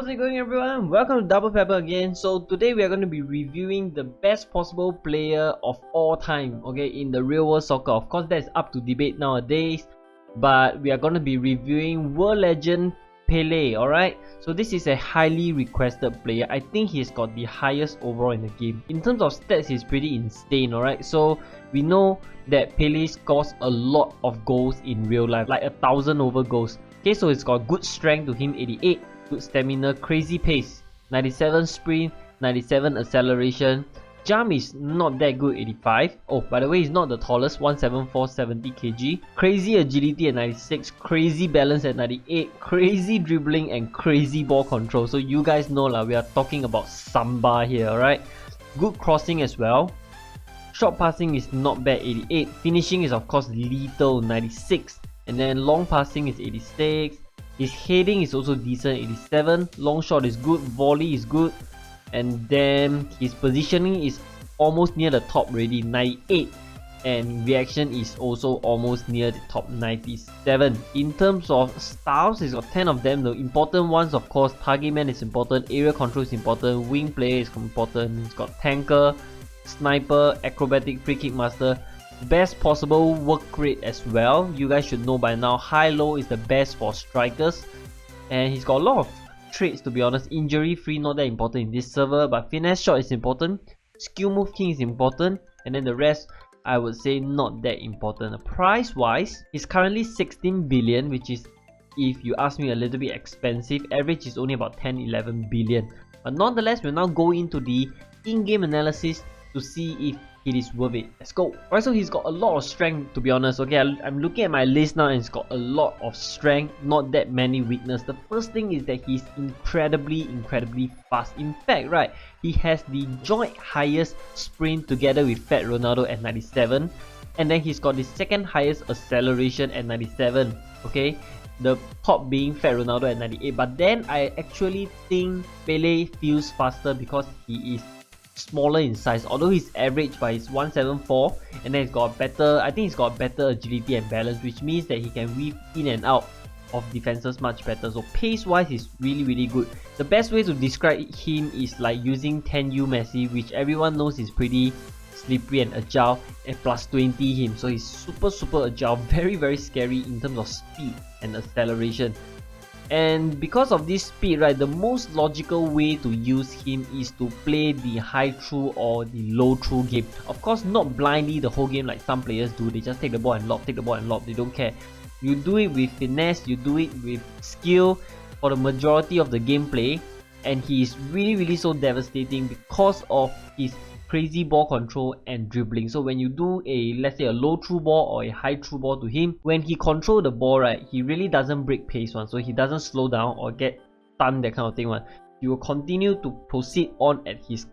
how's it going everyone? Welcome to WL again. So today we are going to be reviewing the best possible player of all time, okay, in the real world soccer. Of course that's up to debate nowadays, but we are going to be reviewing world legend Pele, alright? So this is a highly requested player. I think he's got the highest overall in the game. In terms of stats, he's pretty insane, alright? So we know that Pele scores a lot of goals in real life, like 1,000 over goals. Okay, so it's got good strength to him, 88, good stamina, crazy pace, 97 sprint, 97 acceleration. Jump is not that good, 85. Oh, by the way, he's not the tallest, 174, 70 kg. Crazy agility at 96, crazy balance at 98, crazy dribbling and crazy ball control. So you guys know lah, we are talking about Samba here, alright? Good crossing as well. Short passing is not bad, 88. Finishing is of course lethal, 96. And then long passing is 86. His heading is also decent, 87. Long shot is good, volley is good. And then his positioning is almost near the top already, 98. And reaction is also almost near the top, 97. In terms of styles, he's got 10 of them. The important ones, of course, target man is important, area control is important, wing player is important. He's got tanker, sniper, acrobatic, free kick master. Best possible work rate as well. You guys should know by now, high-low is the best for strikers. And he's got a lot of traits, to be honest. Injury free, not that important in this server, but finesse shot is important, skill move king is important, and then the rest I would say not that important. Price wise, he's currently 16 billion, which is, if you ask me, a little bit expensive. Average is only about 10-11 billion, but nonetheless we'll now go into the in-game analysis to see if it is worth it. Let's go. Alright, so he's got a lot of strength, to be honest. Okay, I'm looking at my list now and it's got a lot of strength, not that many weakness. The first thing is that he's incredibly fast. In fact, right, he has the joint highest sprint together with Fat Ronaldo at 97, and then he's got the second highest acceleration at 97. Okay, the top being Fat Ronaldo at 98, but then I actually think Pele feels faster because he is smaller in size, although he's average by his 174, and then he's got better, I think he's got better agility and balance, which means that he can weave in and out of defenses much better. So pace wise is really good. The best way to describe him is like using 10U Messi, which everyone knows is pretty slippery and agile, and plus 20 him, so he's super agile, very scary in terms of speed and acceleration. And because of this speed, right, the most logical way to use him is to play the high through or the low through game. Of course, not blindly the whole game like some players do. They just take the ball and lob, take the ball and lob. They don't care. You do it with finesse, you do it with skill for the majority of the gameplay, and he is really so devastating because of his crazy ball control and dribbling. So when you do a, let's say, a low through ball or a high through ball to him, when he control the ball, right, he really doesn't break pace one, so he doesn't slow down or get stunned, that kind of thing one. He will continue to proceed on at his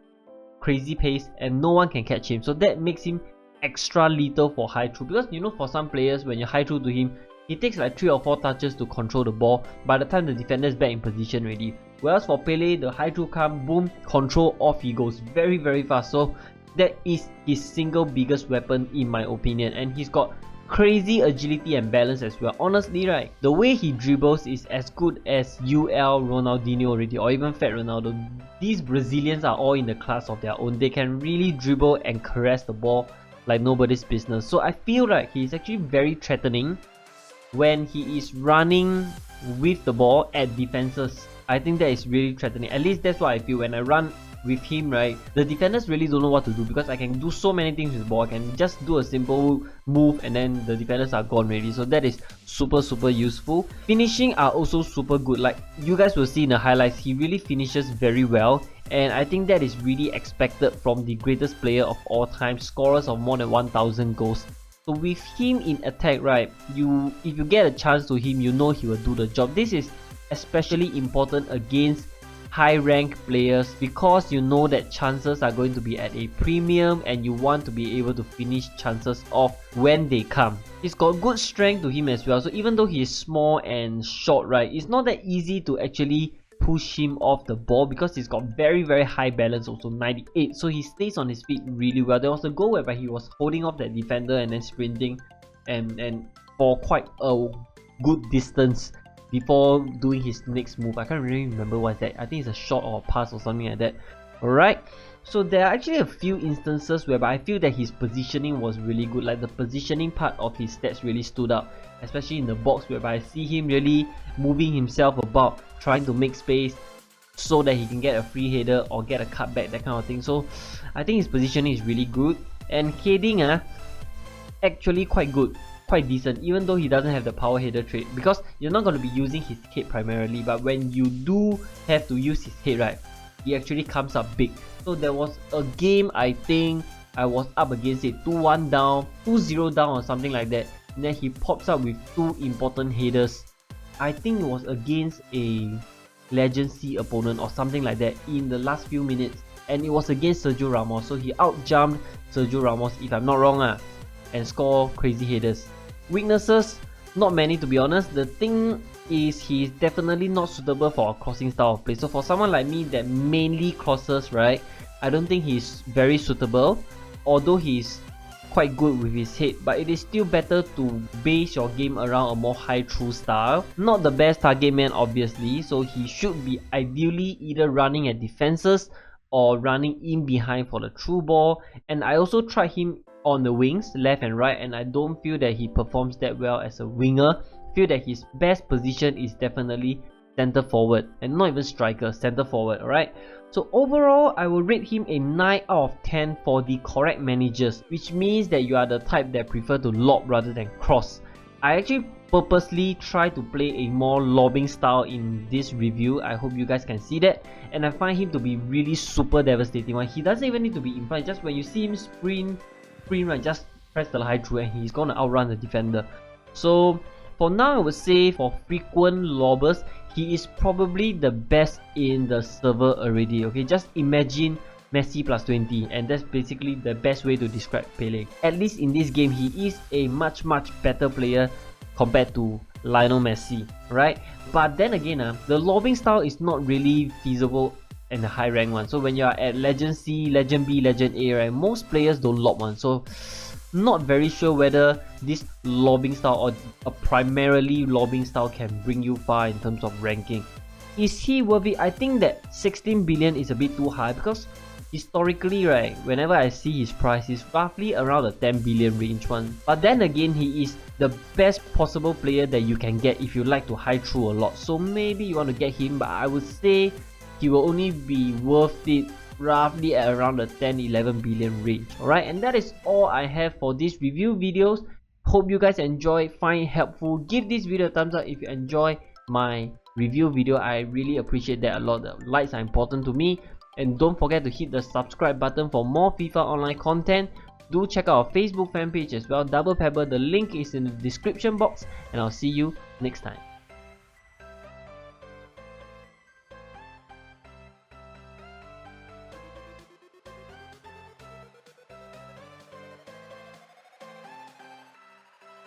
crazy pace and no one can catch him. So that makes him extra lethal for high through, because you know, for some players, when you high through to him, he takes like 3 or 4 touches to control the ball by the time the defender is back in position already. Whereas for Pele, the high through come, boom, control, off he goes very fast. So that is his single biggest weapon in my opinion, and he's got crazy agility and balance as well. Honestly, right, the way he dribbles is as good as UL Ronaldinho already, or even Fat Ronaldo. These Brazilians are all in the class of their own. They can really dribble and caress the ball like nobody's business. So I feel like he's actually very threatening when he is running with the ball at defenses. I think that is really threatening. At least that's what I feel when I run with him, right? The defenders really don't know what to do because I can do so many things with the ball. I can just do a simple move and then the defenders are gone already. So that is super useful. Finishing are also super good. Like you guys will see in the highlights, he really finishes very well. And I think that is really expected from the greatest player of all time, scorers of more than 1,000 goals. So with him in attack, right, if you get a chance to him, you know he will do the job. This is especially important against high rank players because you know that chances are going to be at a premium and you want to be able to finish chances off when they come. He's got good strength to him as well, so even though he is small and short, right, it's not that easy to actually push him off the ball because he's got very high balance, also 98, so he stays on his feet really well. There was a goal whereby he was holding off that defender and then sprinting and for quite a good distance before doing his next move. I can't really remember what's that. I think it's a shot or a pass or something like that. Alright, so there are actually a few instances whereby I feel that his positioning was really good. Like the positioning part of his stats really stood out, especially in the box, whereby I see him really moving himself about, trying to make space so that he can get a free header or get a cutback, that kind of thing. So I think his positioning is really good, and heading actually quite good, quite decent, even though he doesn't have the power header trait, because you're not going to be using his head primarily, but when you do have to use his head, right, he actually comes up big. So there was a game, I think I was up against it, 2-1 down, 2-0 down or something like that, and then he pops up with 2 important headers. I think it was against a Legend C opponent or something like that in the last few minutes, and it was against Sergio Ramos, so he outjumped Sergio Ramos, if I'm not wrong, and score crazy headers. Weaknesses, not many to be honest. The thing is, he's definitely not suitable for a crossing style of play. So for someone like me that mainly crosses, right, I don't think he's very suitable, although he's quite good with his head, but it is still better to base your game around a more high through style. Not the best target man obviously, so he should be ideally either running at defenses or running in behind for the through ball. And I also tried him on the wings, left and right, and I don't feel that he performs that well as a winger. I feel that his best position is definitely center forward, and not even striker, center forward. Alright, so overall I will rate him a 9 out of 10 for the correct managers, which means that you are the type that prefer to lob rather than cross. I actually purposely try to play a more lobbing style in this review. I hope you guys can see that, and I find him to be really super devastating. He doesn't even need to be in front, just when you see him sprint right, just press the high through and he's gonna outrun the defender. So for now I would say for frequent lobbers, he is probably the best in the server already. Okay, just imagine Messi plus 20, and that's basically the best way to describe Pele. At least in this game, he is a much better player compared to Lionel Messi, right? But then again, the lobbing style is not really feasible in the high rank one. So when you are at Legend C, Legend B, Legend A, right, most players don't lob one. So not very sure whether this lobbing style or a primarily lobbing style can bring you far in terms of ranking. Is he worth it? I think that 16 billion is a bit too high, because historically, right, whenever I see his price, is roughly around the 10 billion range one. But then again, he is the best possible player that you can get if you like to high through a lot. So maybe you want to get him, but I would say he will only be worth it roughly at around the 10-11 billion range. Alright, and that is all I have for these review videos. Hope you guys enjoy, find it helpful. Give this video a thumbs up if you enjoy my review video. I really appreciate that a lot. The likes are important to me. And don't forget to hit the subscribe button for more FIFA Online content. Do check out our Facebook fan page as well, DoublePebble. The link is in the description box, and I'll see you next time.